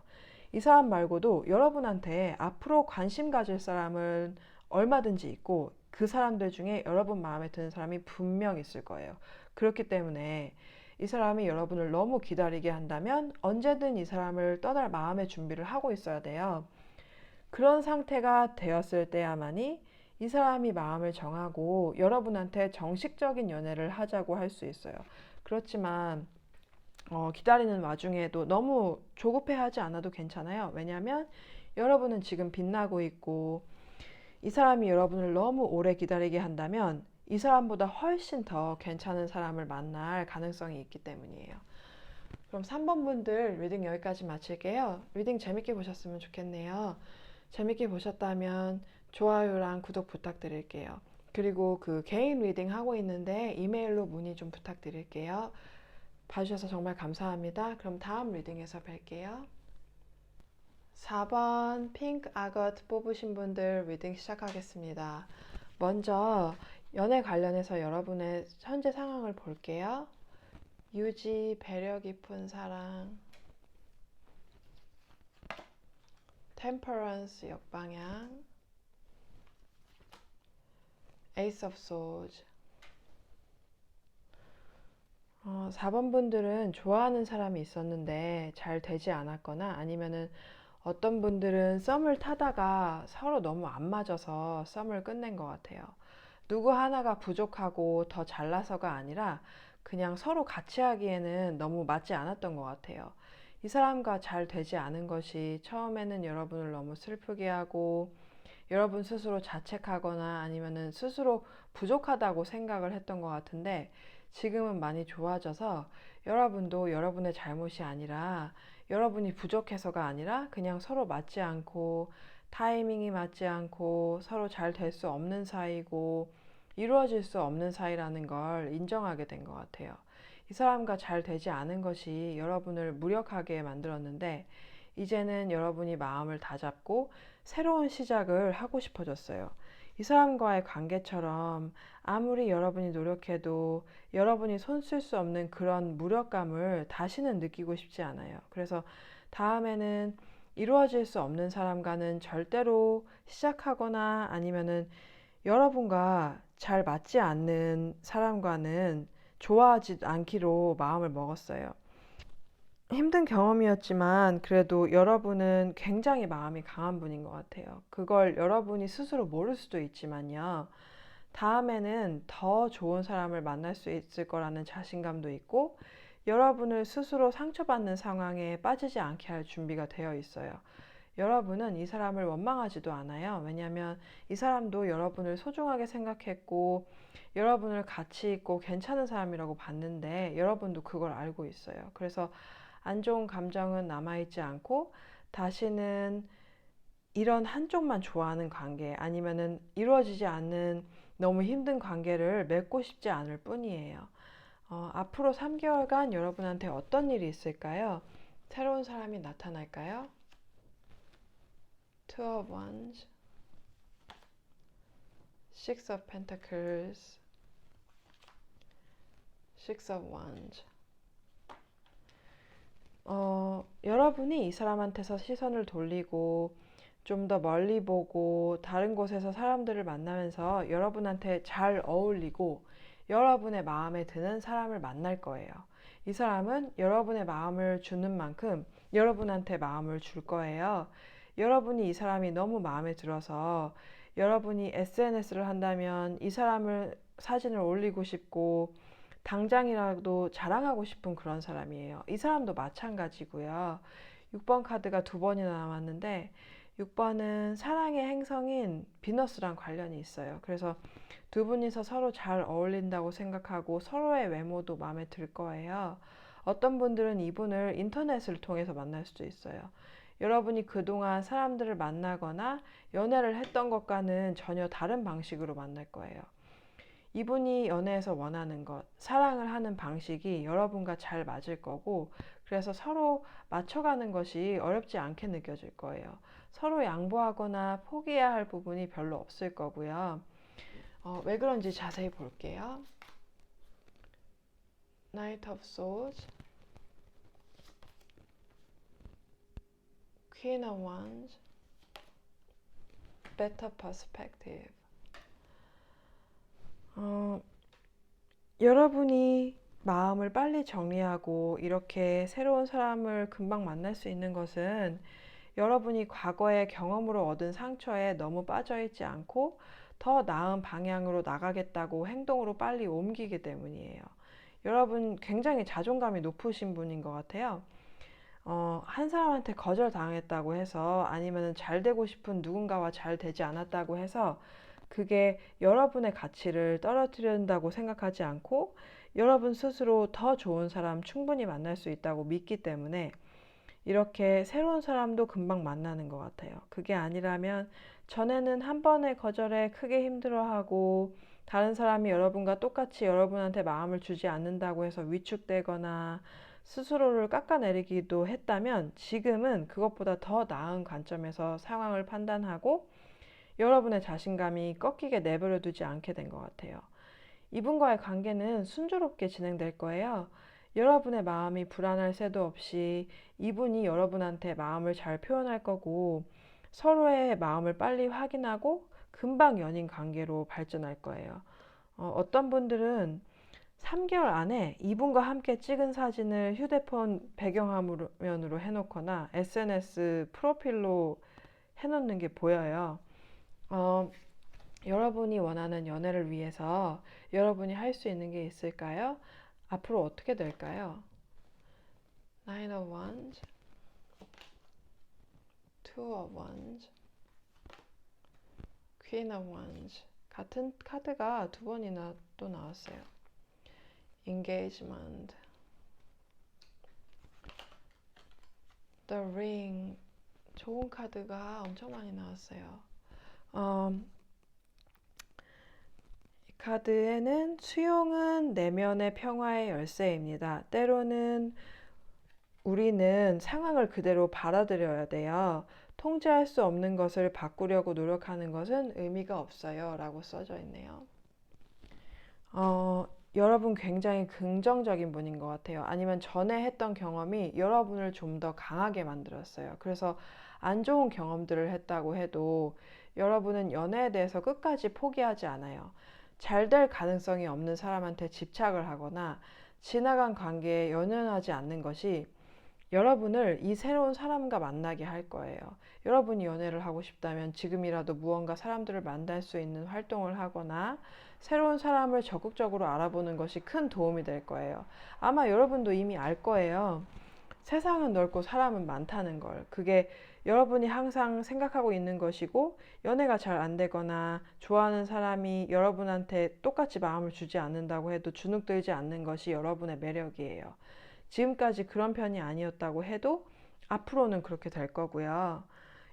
이 사람 말고도 여러분한테 앞으로 관심 가질 사람은 얼마든지 있고 그 사람들 중에 여러분 마음에 드는 사람이 분명 있을 거예요. 그렇기 때문에 이 사람이 여러분을 너무 기다리게 한다면 언제든 이 사람을 떠날 마음의 준비를 하고 있어야 돼요. 그런 상태가 되었을 때야만이 이 사람이 마음을 정하고 여러분한테 정식적인 연애를 하자고 할 수 있어요. 그렇지만 기다리는 와중에도 너무 조급해하지 않아도 괜찮아요. 왜냐하면 여러분은 지금 빛나고 있고 이 사람이 여러분을 너무 오래 기다리게 한다면 이 사람보다 훨씬 더 괜찮은 사람을 만날 가능성이 있기 때문이에요. 그럼 3번 분들 리딩 여기까지 마칠게요. 리딩 재밌게 보셨으면 좋겠네요. 재밌게 보셨다면 좋아요랑 구독 부탁드릴게요. 그리고 그 개인 리딩 하고 있는데 이메일로 문의 좀 부탁드릴게요. 봐주셔서 정말 감사합니다. 그럼 다음 리딩에서 뵐게요. 4번 핑크 아것 뽑으신 분들 리딩 시작하겠습니다. 먼저 연애 관련해서 여러분의 현재 상황을 볼게요. 유지, 배려 깊은 사랑, 템퍼런스 역방향, 에이스 오브 소즈. 4번 분들은 좋아하는 사람이 있었는데 잘 되지 않았거나 아니면은 어떤 분들은 썸을 타다가 서로 너무 안 맞아서 썸을 끝낸 것 같아요. 누구 하나가 부족하고 더 잘나서가 아니라 그냥 서로 같이 하기에는 너무 맞지 않았던 것 같아요. 이 사람과 잘 되지 않은 것이 처음에는 여러분을 너무 슬프게 하고 여러분 스스로 자책하거나 아니면은 스스로 부족하다고 생각을 했던 것 같은데 지금은 많이 좋아져서 여러분도 여러분의 잘못이 아니라 여러분이 부족해서가 아니라 그냥 서로 맞지 않고 타이밍이 맞지 않고 서로 잘 될 수 없는 사이고 이루어질 수 없는 사이라는 걸 인정하게 된 것 같아요. 이 사람과 잘 되지 않은 것이 여러분을 무력하게 만들었는데 이제는 여러분이 마음을 다잡고 새로운 시작을 하고 싶어졌어요. 이 사람과의 관계처럼 아무리 여러분이 노력해도 여러분이 손 쓸 수 없는 그런 무력감을 다시는 느끼고 싶지 않아요. 그래서 다음에는 이루어질 수 없는 사람과는 절대로 시작하거나 아니면은 여러분과 잘 맞지 않는 사람과는 좋아하지 않기로 마음을 먹었어요. 힘든 경험이었지만 그래도 여러분은 굉장히 마음이 강한 분인 것 같아요. 그걸 여러분이 스스로 모를 수도 있지만요. 다음에는 더 좋은 사람을 만날 수 있을 거라는 자신감도 있고 여러분을 스스로 상처받는 상황에 빠지지 않게 할 준비가 되어 있어요. 여러분은 이 사람을 원망하지도 않아요. 왜냐하면 이 사람도 여러분을 소중하게 생각했고 여러분을 가치 있고 괜찮은 사람이라고 봤는데 여러분도 그걸 알고 있어요. 그래서 안 좋은 감정은 남아있지 않고 다시는 이런 한쪽만 좋아하는 관계 아니면은 이루어지지 않는 너무 힘든 관계를 맺고 싶지 않을 뿐이에요. 앞으로 3개월간 여러분한테 어떤 일이 있을까요? 새로운 사람이 나타날까요? Two of Wands, Six of Pentacles, Six of Wands. 여러분이 이 사람한테서 시선을 돌리고 좀 더 멀리 보고 다른 곳에서 사람들을 만나면서 여러분한테 잘 어울리고 여러분의 마음에 드는 사람을 만날 거예요. 이 사람은 여러분의 마음을 주는 만큼 여러분한테 마음을 줄 거예요. 여러분이 이 사람이 너무 마음에 들어서 여러분이 SNS를 한다면 이 사람을 사진을 올리고 싶고 당장이라도 자랑하고 싶은 그런 사람이에요. 이 사람도 마찬가지고요. 6번 카드가 두 번이나 남았는데 6번은 사랑의 행성인 비너스랑 관련이 있어요. 그래서 두 분이서 서로 잘 어울린다고 생각하고 서로의 외모도 마음에 들 거예요. 어떤 분들은 이분을 인터넷을 통해서 만날 수도 있어요. 여러분이 그동안 사람들을 만나거나 연애를 했던 것과는 전혀 다른 방식으로 만날 거예요. 이분이 연애에서 원하는 것, 사랑을 하는 방식이 여러분과 잘 맞을 거고, 그래서 서로 맞춰가는 것이 어렵지 않게 느껴질 거예요. 서로 양보하거나 포기해야 할 부분이 별로 없을 거고요. 왜 그런지 자세히 볼게요. Knight of Swords, Queen of Wands, Better Perspective. 여러분이 마음을 빨리 정리하고 이렇게 새로운 사람을 금방 만날 수 있는 것은 여러분이 과거의 경험으로 얻은 상처에 너무 빠져있지 않고 더 나은 방향으로 나가겠다고 행동으로 빨리 옮기기 때문이에요. 여러분 굉장히 자존감이 높으신 분인 것 같아요. 한 사람한테 거절당했다고 해서 아니면 잘 되고 싶은 누군가와 잘 되지 않았다고 해서 그게 여러분의 가치를 떨어뜨린다고 생각하지 않고 여러분 스스로 더 좋은 사람 충분히 만날 수 있다고 믿기 때문에 이렇게 새로운 사람도 금방 만나는 것 같아요. 그게 아니라면 전에는 한 번의 거절에 크게 힘들어하고 다른 사람이 여러분과 똑같이 여러분한테 마음을 주지 않는다고 해서 위축되거나 스스로를 깎아내리기도 했다면 지금은 그것보다 더 나은 관점에서 상황을 판단하고 여러분의 자신감이 꺾이게 내버려 두지 않게 된 것 같아요. 이분과의 관계는 순조롭게 진행될 거예요. 여러분의 마음이 불안할 새도 없이 이분이 여러분한테 마음을 잘 표현할 거고 서로의 마음을 빨리 확인하고 금방 연인 관계로 발전할 거예요. 어떤 분들은 3개월 안에 이분과 함께 찍은 사진을 휴대폰 배경화면으로 해놓거나 SNS 프로필로 해놓는 게 보여요. 여러분이 원하는 연애를 위해서 여러분이 할 수 있는 게 있을까요? 앞으로 어떻게 될까요? Nine of Wands, Two of Wands, Queen of Wands. 같은 카드가 두 번이나 또 나왔어요. Engagement, The Ring. 좋은 카드가 엄청 많이 나왔어요. 이 카드에는 수용은 내면의 평화의 열쇠입니다. 때로는 우리는 상황을 그대로 받아들여야 돼요. 통제할 수 없는 것을 바꾸려고 노력하는 것은 의미가 없어요. 라고 써져 있네요. 여러분 굉장히 긍정적인 분인 것 같아요. 아니면 전에 했던 경험이 여러분을 좀 더 강하게 만들었어요. 그래서 안 좋은 경험들을 했다고 해도 여러분은 연애에 대해서 끝까지 포기하지 않아요. 잘 될 가능성이 없는 사람한테 집착을 하거나 지나간 관계에 연연하지 않는 것이 여러분을 이 새로운 사람과 만나게 할 거예요. 여러분이 연애를 하고 싶다면 지금이라도 무언가 사람들을 만날 수 있는 활동을 하거나 새로운 사람을 적극적으로 알아보는 것이 큰 도움이 될 거예요. 아마 여러분도 이미 알 거예요. 세상은 넓고 사람은 많다는 걸. 그게 여러분이 항상 생각하고 있는 것이고 연애가 잘 안 되거나 좋아하는 사람이 여러분한테 똑같이 마음을 주지 않는다고 해도 주눅들지 않는 것이 여러분의 매력이에요. 지금까지 그런 편이 아니었다고 해도 앞으로는 그렇게 될 거고요.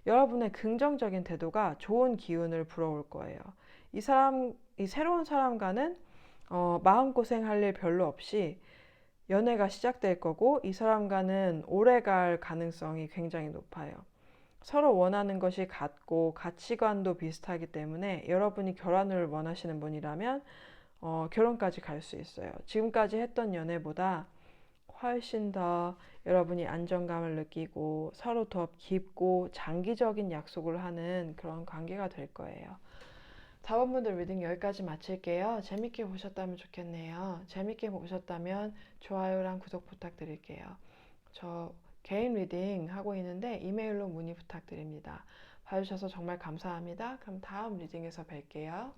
여러분의 긍정적인 태도가 좋은 기운을 불어올 거예요. 이 새로운 사람과는 마음고생할 일 별로 없이 연애가 시작될 거고 이 사람과는 오래 갈 가능성이 굉장히 높아요. 서로 원하는 것이 같고 가치관도 비슷하기 때문에 여러분이 결혼을 원하시는 분이라면 결혼까지 갈 수 있어요. 지금까지 했던 연애보다 훨씬 더 여러분이 안정감을 느끼고 서로 더 깊고 장기적인 약속을 하는 그런 관계가 될 거예요. 4번분들 리딩 여기까지 마칠게요. 재밌게 보셨다면 좋겠네요. 재밌게 보셨다면 좋아요랑 구독 부탁드릴게요. 저 개인 리딩 하고 있는데 이메일로 문의 부탁드립니다. 봐주셔서 정말 감사합니다. 그럼 다음 리딩에서 뵐게요.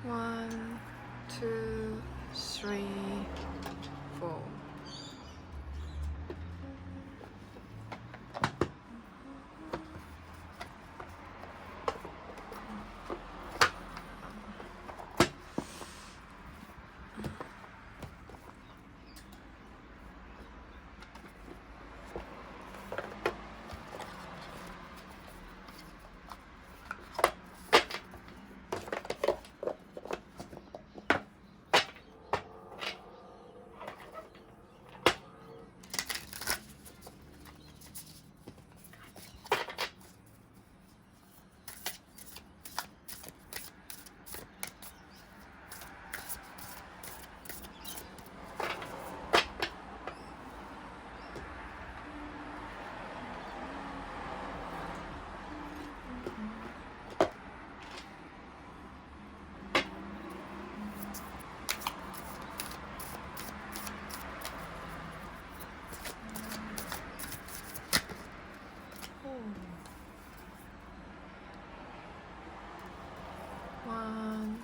1, 2, 3, 4. One.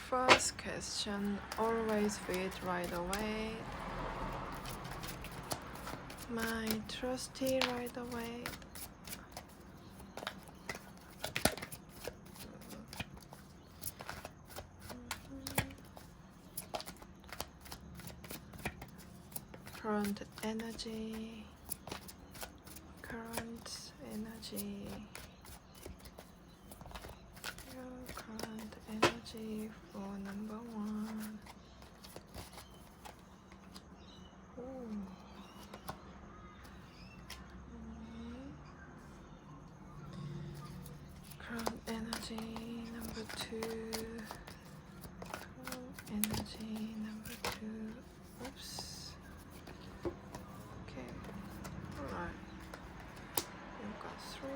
First question, always read right away. My trusty right away. Current energy. Current energy. Your current energy for number 1. Ooh. Current energy number 2. Current energy number 2. Oops. Okay. Alright. You've got 3.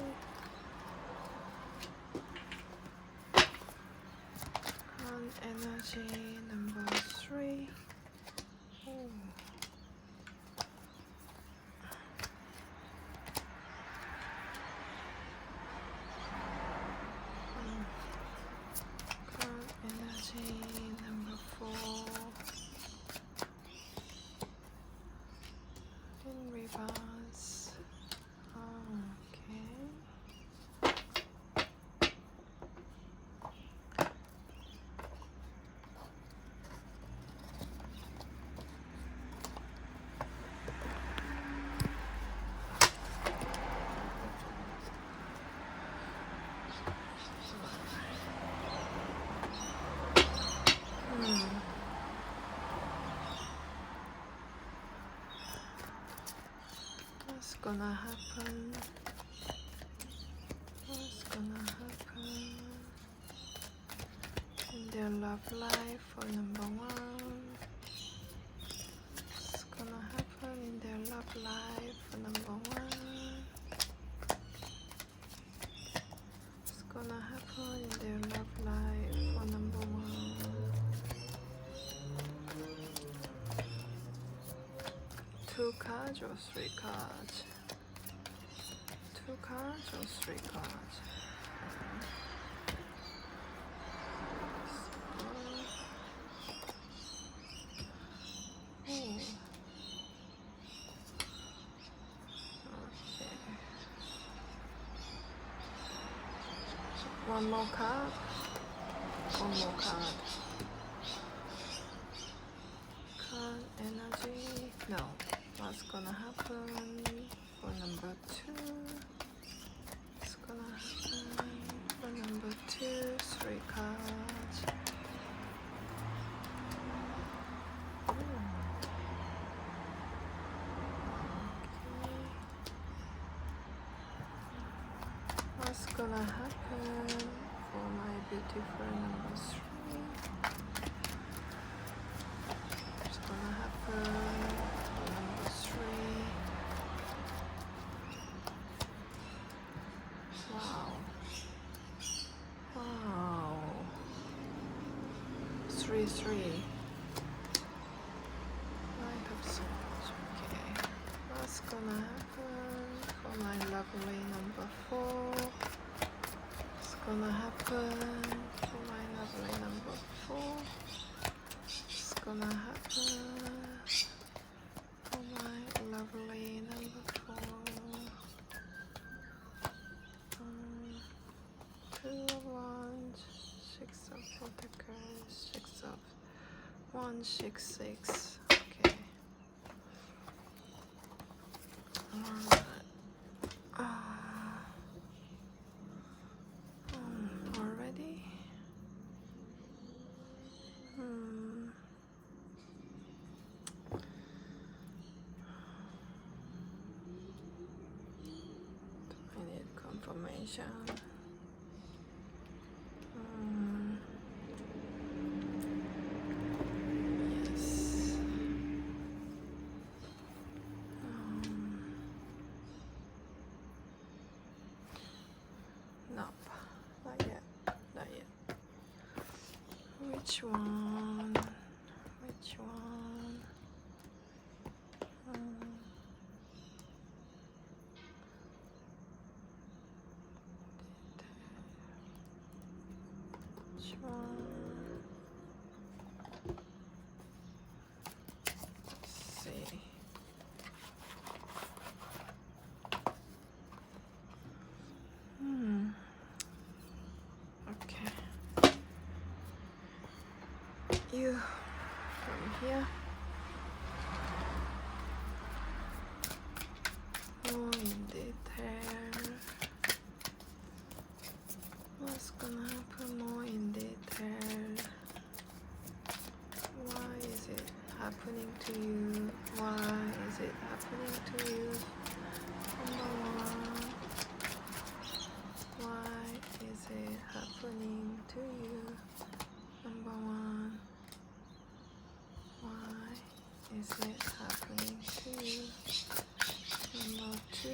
Current energy number 3. Ooh. Current energy number 4. In reverse. Okay. What's gonna happen? What's gonna happen in their love life for number 1? What's gonna happen in their love life for number 1? What's gonna happen in their love life for number 1? 2 cards or 3 cards? 2 cards or 3 cards? Okay. One more card. One more card. No. What's gonna happen for number 2? What's gonna happen for number 2? 3 cards. What's gonna happen for my beautiful number 3? What's gonna happen for number 3? Wow. Wow. 3, 3. Knight of Swords. Okay. What's gonna happen for my lovely number 4? What's gonna happen for my lovely number 4? What's gonna happen for my lovely number 4? 2 of Wands, 6 of Pentacles, 6 of Wands, 6, 6. Okay. Alright. Already? I need confirmation. Yes. Nope. Not yet. Not yet. Which one? Which one? Which one? Let's see. Okay. You from here. More in detail. What's gonna happen more in detail? Why is it happening to you? Why is it happening to you? Number 1. Why is it happening to you? Number 1. Why is it happening to you? Number 2.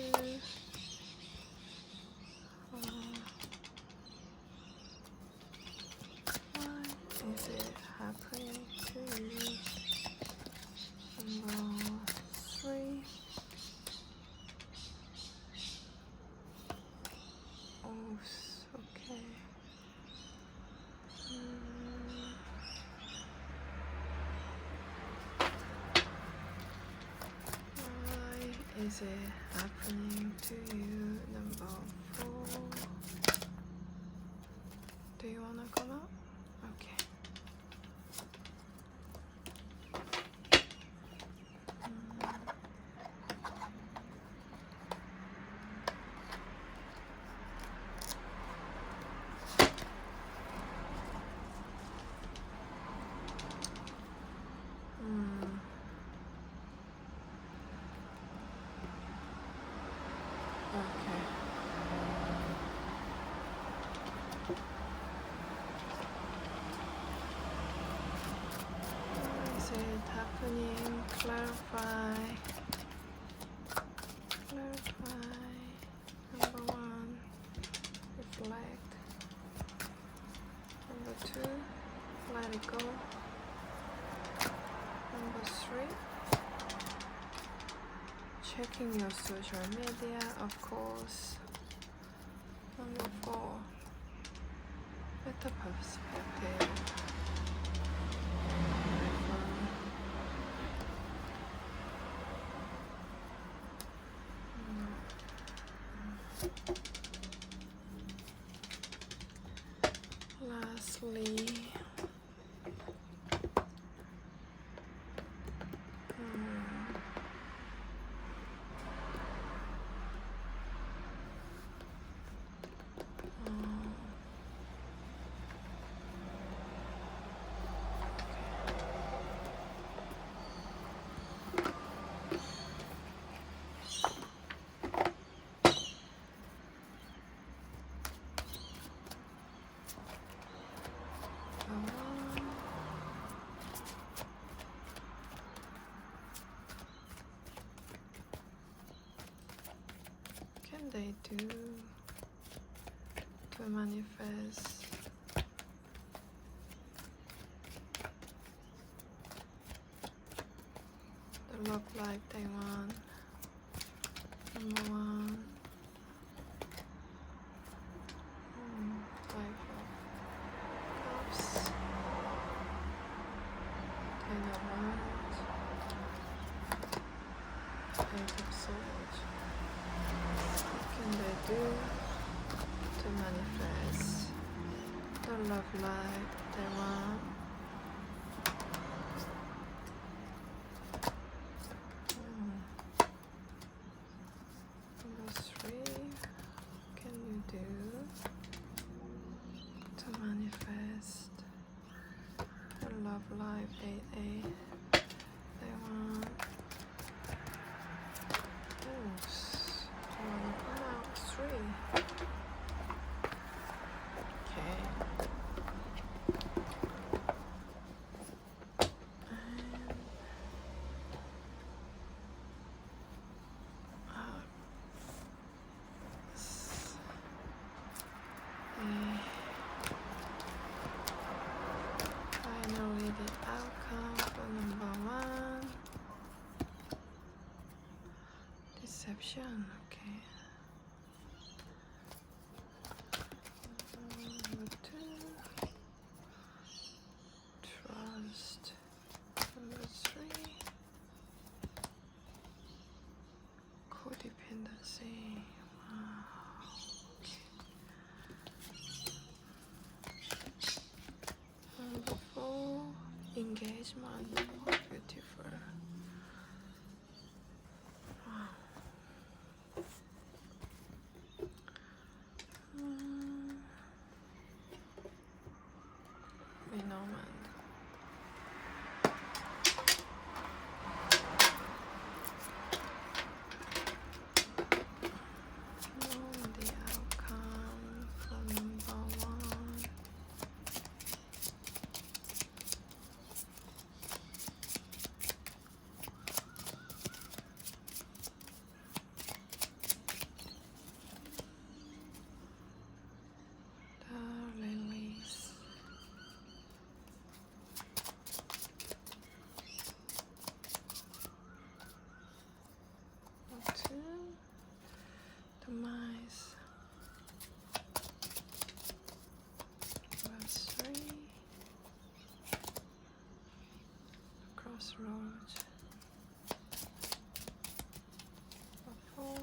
Why is it happening to you? Number 3. Oh, okay. Why is it happening to you? Number 4. Do you wanna come out? Okay. Okay. Why is it happening? Clarify. Clarify. Number 1. Reflect. Number 2. Let it go. Number 3. Checking your social media, of course. Number 4. Better perspective. Lastly, can they do to manifest the love life they want? Number one, Five of Cups, Ten of Wands, Eight of Swords. What can they do to manifest the love life they want? Number three, what can you do to manifest the love life they want? Oops. Do you want to come out? Three. Okay. Finally, the outcome for number one. Deception, okay. Number two, trust. Number three, codependency. Wow. Number four, engagement. Beautiful. Wow. Renouement. The outcome for number one. The lilies. Two, the mice. Number three, crossroads. Number four.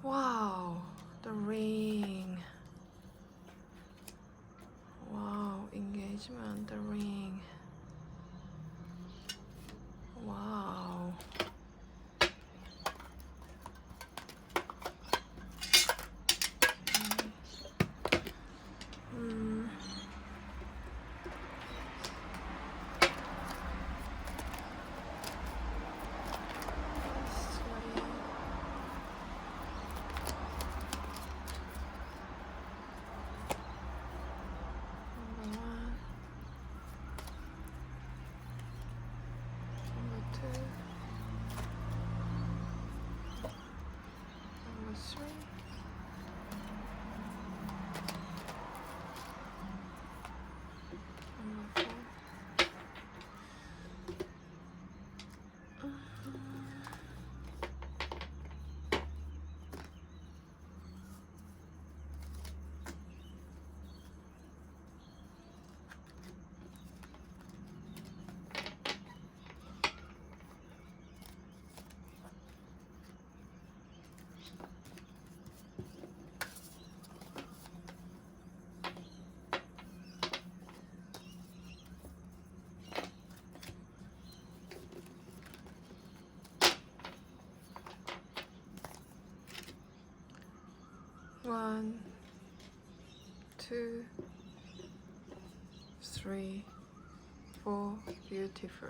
Wow, the ring. Wow, engagement, the ring. Wow. Number one. Number two. Number three. Number four. One, two, three, four. Beautiful.